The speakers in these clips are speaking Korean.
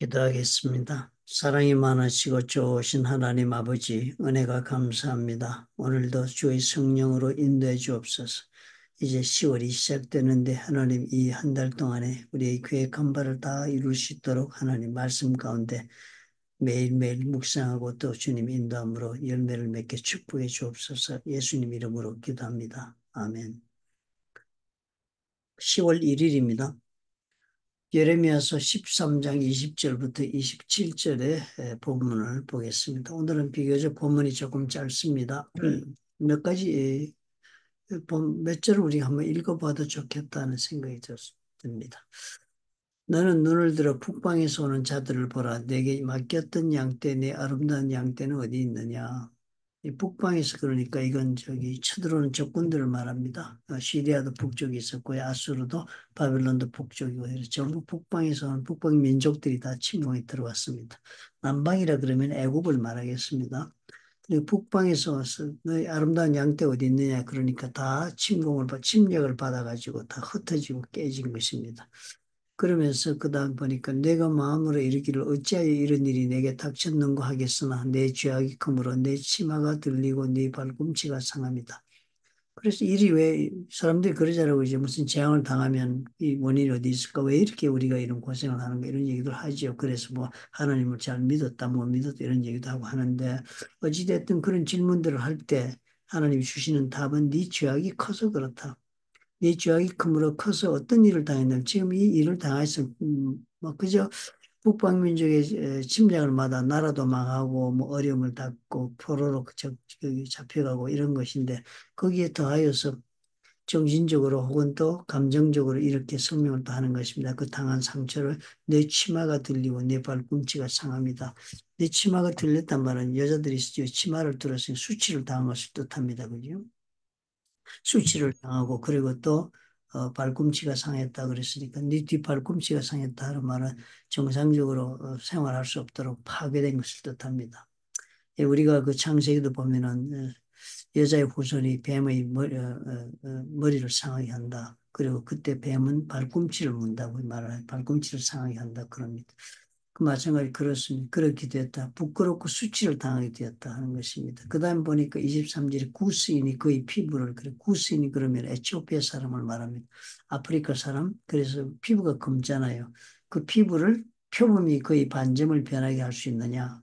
기도하겠습니다. 사랑이 많으시고 좋으신 하나님 아버지, 은혜가 감사합니다. 오늘도 주의 성령으로 인도해 주옵소서. 이제 10월이 시작되는데 하나님 이 한 달 동안에 우리의 계획한 바를 다 이룰 수 있도록 하나님 말씀 가운데 매일매일 묵상하고 또 주님 인도함으로 열매를 맺게 축복해 주옵소서. 예수님 이름으로 기도합니다. 아멘. 10월 1일입니다. 예레미야서 13장 20절부터 27절의 본문을 보겠습니다. 오늘은 비교적 본문이 조금 짧습니다. 몇 가지 몇 절을 우리가 한번 읽어봐도 좋겠다는 생각이 듭니다. 너는 눈을 들어 북방에서 오는 자들을 보라. 내게 맡겼던 양떼, 내 아름다운 양떼는 어디 있느냐. 이 북방에서 그러니까 이건 쳐들어오는 적군들을 말합니다. 시리아도 북쪽에 있었고요. 아수르도 바벨론도 북쪽이고 이래서 전부 북방에서는 북방 민족들이 다 침공에 들어왔습니다. 남방이라 그러면 애국을 말하겠습니다. 그리고 북방에서 와서 너희 아름다운 양떼 어디 있느냐 그러니까 다 침략을 받아가지고 다 흩어지고 깨진 것입니다. 그러면서 그 다음 보니까 내가 마음으로 이르기를 어찌하여 이런 일이 내게 닥쳤는고 하겠으나 내 죄악이 크므로 내 치마가 들리고 네 발꿈치가 상합니다. 그래서 일이 왜 사람들이 그러자라고 이제 무슨 재앙을 당하면 이 원인이 어디 있을까? 왜 이렇게 우리가 이런 고생을 하는가? 이런 얘기들 하지요. 그래서 뭐 하나님을 잘 믿었다, 못 믿었다 이런 얘기도 하고 하는데 어찌됐든 그런 질문들을 할 때 하나님이 주시는 답은 네 죄악이 커서 그렇다. 네 죄악이 크므로 커서 어떤 일을 당했나. 지금 이 일을 당해서 뭐 그저 북방민족의 침략을 받아 나라도 망하고 뭐 어려움을 당고 포로로 잡혀가고 이런 것인데 거기에 더하여서 정신적으로 혹은 또 감정적으로 이렇게 성명을 또 하는 것입니다. 그 당한 상처를 내 치마가 들리고 내 발꿈치가 상합니다. 내 치마가 들렸단 말은 여자들이 치마를 들었으니 수치를 당한 것을 뜻합니다. 그죠? 수치를 당하고 그리고 또 발꿈치가 상했다 그랬으니까 네 뒷발꿈치가 상했다 하는 말은 정상적으로 생활할 수 없도록 파괴된 것을 뜻합니다. 예, 우리가 그 창세기도 보면은 여자의 후손이 뱀의 머리를 상하게 한다. 그리고 그때 뱀은 발꿈치를 문다고 말을 발꿈치를 상하게 한다 그럽니다. 그 마찬가지 그렇습니다. 그렇게 됐다. 부끄럽고 수치를 당하게 되었다 하는 것입니다. 그 다음 보니까 23절에 구스인이 그의 피부를 그래 구스인이 그러면 에티오피아 사람을 말합니다. 아프리카 사람 그래서 피부가 검잖아요. 그 피부를 표범이 거의 반점을 변하게 할 수 있느냐?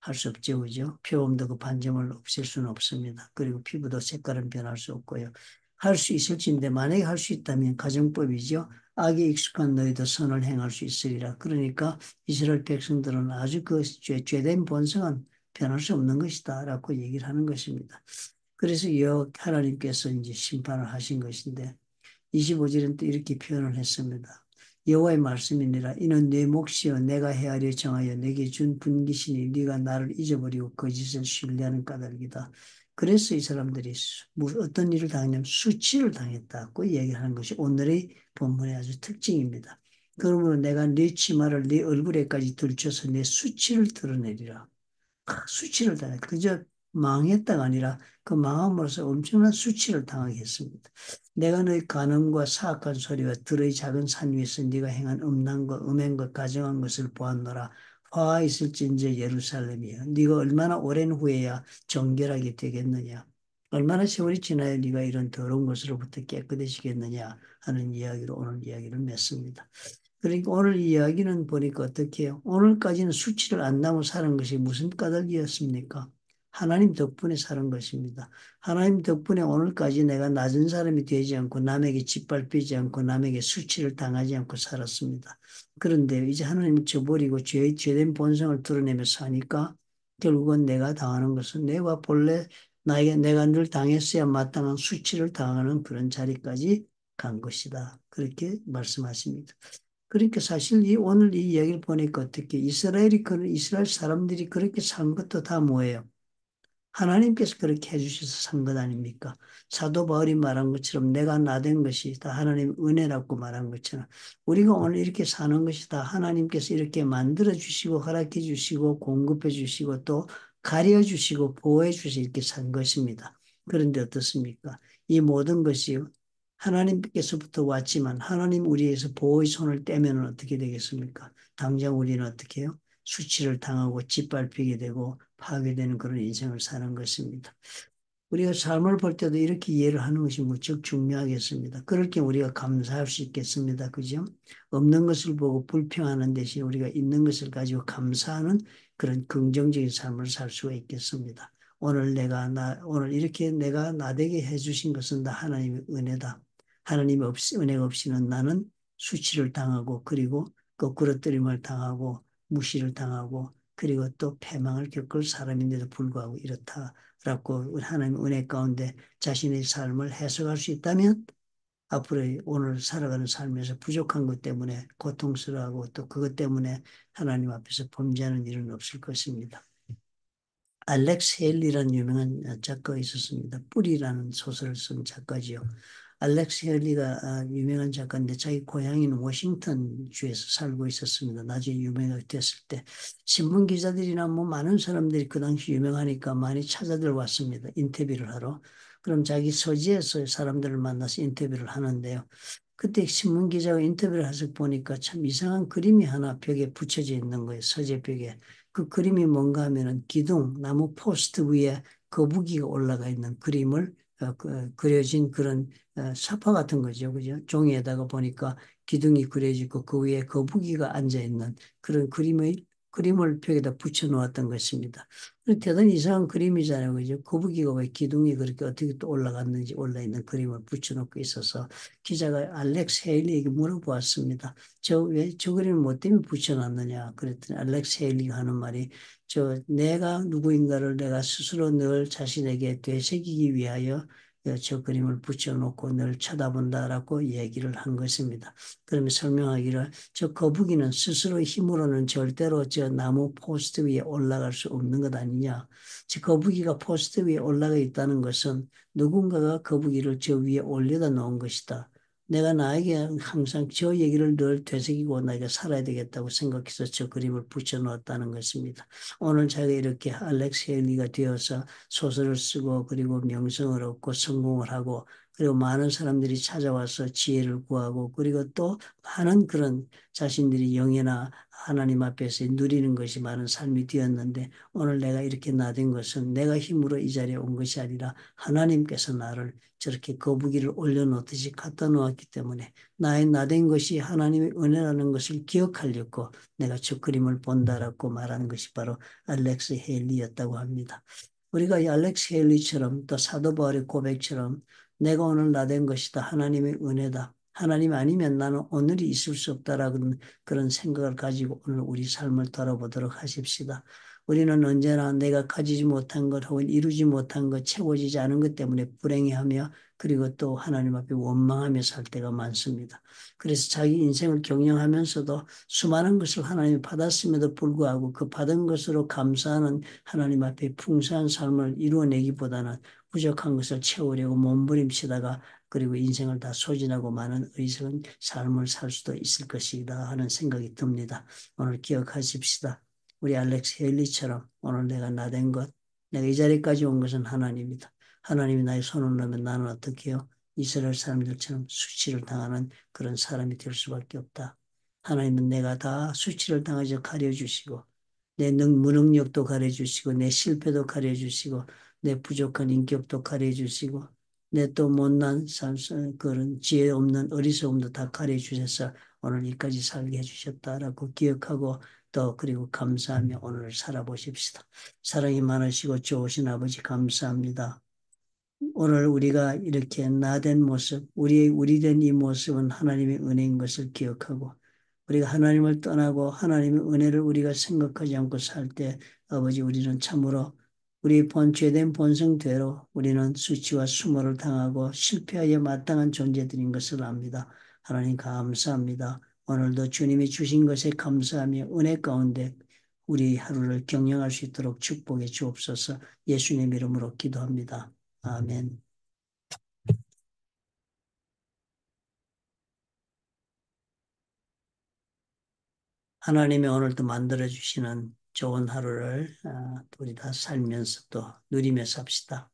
할 수 없죠, 그죠? 표범도 그 반점을 없앨 수는 없습니다. 그리고 피부도 색깔은 변할 수 없고요. 할 수 있을진데 만약에 할 수 있다면 가정법이죠. 악에 익숙한 너희도 선을 행할 수 있으리라. 그러니까 이스라엘 백성들은 아주 그 죄된 본성은 변할 수 없는 것이다. 라고 얘기를 하는 것입니다. 그래서 하나님께서 이제 심판을 하신 것인데 25절은 또 이렇게 표현을 했습니다. 여호와의 말씀이니라 이는 내 몫이여 내가 헤아려 정하여 내게 준 분기시니 네가 나를 잊어버리고 거짓을 신뢰하는 까닭이다. 그래서 이 사람들이 어떤 일을 당했냐면 수치를 당했다고 얘기하는 것이 오늘의 본문의 아주 특징입니다. 그러므로 내가 네 치마를 네 얼굴에까지 들춰서 내 수치를 드러내리라. 수치를 당해. 그저 망했다가 아니라 그 망함으로써 엄청난 수치를 당하게 했습니다. 내가 너희 간음과 사악한 소리와 들의 작은 산 위에서 네가 행한 음란과 음행과 가정한 것을 보았노라. 화가 있을진저 예루살렘이여. 네가 얼마나 오랜 후에야 정결하게 되겠느냐. 얼마나 세월이 지나야 네가 이런 더러운 것으로부터 깨끗해지겠느냐 하는 이야기로 오늘 이야기를 맺습니다. 그러니까 오늘 이야기는 보니까 어떻게 해요? 오늘까지는 수치를 안 나고 사는 것이 무슨 까닭이었습니까? 하나님 덕분에 사는 것입니다. 하나님 덕분에 오늘까지 내가 낮은 사람이 되지 않고 남에게 짓밟히지 않고 남에게 수치를 당하지 않고 살았습니다. 그런데 이제 하나님을 저버리고 죄된 본성을 드러내며 사니까 결국은 내가 당하는 것은 내가 본래 내가 늘 당했어야 마땅한 수치를 당하는 그런 자리까지 간 것이다. 그렇게 말씀하십니다. 그러니까 사실 오늘 이 이야기를 보니까 어떻게 이스라엘 사람들이 그렇게 산 것도 다 뭐예요? 하나님께서 그렇게 해주셔서 산 것 아닙니까? 사도 바울이 말한 것처럼 내가 나 된 것이 다 하나님 은혜라고 말한 것처럼 우리가 오늘 이렇게 사는 것이 다 하나님께서 이렇게 만들어 주시고 허락해 주시고 공급해 주시고 또 가려 주시고 보호해 주시고 이렇게 산 것입니다. 그런데 어떻습니까? 이 모든 것이 하나님께서부터 왔지만 하나님 우리에서 보호의 손을 떼면 어떻게 되겠습니까? 당장 우리는 어떻게 해요? 수치를 당하고 짓밟히게 되고 파괴되는 그런 인생을 사는 것입니다. 우리가 삶을 볼 때도 이렇게 이해를 하는 것이 무척 중요하겠습니다. 그럴 때 우리가 감사할 수 있겠습니다. 그죠? 없는 것을 보고 불평하는 대신 우리가 있는 것을 가지고 감사하는 그런 긍정적인 삶을 살 수가 있겠습니다. 오늘 이렇게 내가 나되게 해주신 것은 다 하나님의 은혜다. 하나님의 은혜가 없이는 나는 수치를 당하고 그리고 거꾸러뜨림을 당하고 무시를 당하고 그리고 또 패망을 겪을 사람인데도 불구하고 이렇다. 라고 하나님의 은혜 가운데 자신의 삶을 해석할 수 있다면 앞으로 오늘 살아가는 삶에서 부족한 것 때문에 고통스러워하고 또 그것 때문에 하나님 앞에서 범죄하는 일은 없을 것입니다. 알렉스 헬리라는 유명한 작가가 있었습니다. 뿌리라는 소설을 쓴 작가지요. 알렉스 헬리가 유명한 작가인데 자기 고향인 워싱턴 주에서 살고 있었습니다. 나중에 유명하게 됐을 때 신문 기자들이나 뭐 많은 사람들이 그 당시 유명하니까 많이 찾아들 왔습니다. 인터뷰를 하러. 그럼 자기 서지에서 사람들을 만나서 인터뷰를 하는데요. 그때 신문 기자가 인터뷰를 해서 보니까 참 이상한 그림이 하나 벽에 붙여져 있는 거예요. 서재벽에. 그 그림이 뭔가 하면은 기둥, 나무 포스트 위에 거북이가 올라가 있는 그림을 그려진 그런 사파 같은 거죠. 그죠? 종이에다가 보니까 기둥이 그려지고 그 위에 거북이가 앉아 있는 그런 그림을 벽에다 붙여 놓았던 것입니다. 대단히 이상한 그림이잖아요. 그죠? 거북이가 왜 기둥이 그렇게 어떻게 또 올라갔는지 올라 있는 그림을 붙여놓고 있어서 기자가 알렉스 헤일리에게 물어보았습니다. 왜 저 그림을 뭐 때문에 붙여놨느냐? 그랬더니 알렉스 헤일리가 하는 말이 내가 누구인가를 내가 스스로 늘 자신에게 되새기기 위하여 저 그림을 붙여놓고 늘 쳐다본다라고 얘기를 한 것입니다. 그러면 설명하기를 저 거북이는 스스로 힘으로는 절대로 저 나무 포스트 위에 올라갈 수 없는 것 아니냐. 저 거북이가 포스트 위에 올라가 있다는 것은 누군가가 거북이를 저 위에 올려다 놓은 것이다. 내가 나에게 항상 저 얘기를 늘 되새기고 나에게 살아야 되겠다고 생각해서 저 그림을 붙여놓았다는 것입니다. 오늘 제가 이렇게 알렉스 헬리가 되어서 소설을 쓰고 그리고 명성을 얻고 성공을 하고 그리고 많은 사람들이 찾아와서 지혜를 구하고 그리고 또 많은 그런 자신들이 영예나 하나님 앞에서 누리는 것이 많은 삶이 되었는데 오늘 내가 이렇게 나된 것은 내가 힘으로 이 자리에 온 것이 아니라 하나님께서 나를 저렇게 거북이를 올려놓듯이 갖다 놓았기 때문에 나의 나된 것이 하나님의 은혜라는 것을 기억하려고 내가 저 그림을 본다라고 말하는 것이 바로 알렉스 헤일리였다고 합니다. 우리가 이 알렉스 헤일리처럼 또 사도 바울의 고백처럼 내가 오늘 나된 것이다. 하나님의 은혜다. 하나님 아니면 나는 오늘이 있을 수 없다라는 그런 생각을 가지고 오늘 우리 삶을 돌아보도록 하십시다. 우리는 언제나 내가 가지지 못한 것 혹은 이루지 못한 것, 채워지지 않은 것 때문에 불행해하며 그리고 또 하나님 앞에 원망하며 살 때가 많습니다. 그래서 자기 인생을 경영하면서도 수많은 것을 하나님이 받았음에도 불구하고 그 받은 것으로 감사하는 하나님 앞에 풍성한 삶을 이루어내기보다는 부족한 것을 채우려고 몸부림치다가 그리고 인생을 다 소진하고 많은 의식은 삶을 살 수도 있을 것이다 하는 생각이 듭니다. 오늘 기억하십시다. 우리 알렉스 헬리처럼 오늘 내가 나된 것, 내가 이 자리까지 온 것은 하나님이다. 하나님이 나의 손을 넣으면 나는 어떻게 해요? 이스라엘 사람들처럼 수치를 당하는 그런 사람이 될 수밖에 없다. 하나님은 내가 다 수치를 당하지 가려주시고 내 무능력도 가려주시고 내 실패도 가려주시고 내 부족한 인격도 가려주시고 내 또 못난 그런 지혜 없는 어리석음도 다 가려주셔서 오늘 이까지 살게 해주셨다라고 기억하고 또 그리고 감사하며 오늘을 살아보십시다. 사랑이 많으시고 좋으신 아버지 감사합니다. 오늘 우리가 이렇게 나된 모습, 우리 된 이 모습은 하나님의 은혜인 것을 기억하고 우리가 하나님을 떠나고 하나님의 은혜를 우리가 생각하지 않고 살 때 아버지 우리는 참으로 우리 죄된 본성대로 우리는 수치와 수모를 당하고 실패하여 마땅한 존재들인 것을 압니다. 하나님 감사합니다. 오늘도 주님이 주신 것에 감사하며 은혜 가운데 우리 하루를 경영할 수 있도록 축복해 주옵소서. 예수님 이름으로 기도합니다. 아멘. 하나님이 오늘도 만들어주시는 좋은 하루를 우리 다 살면서 또 누리며 삽시다.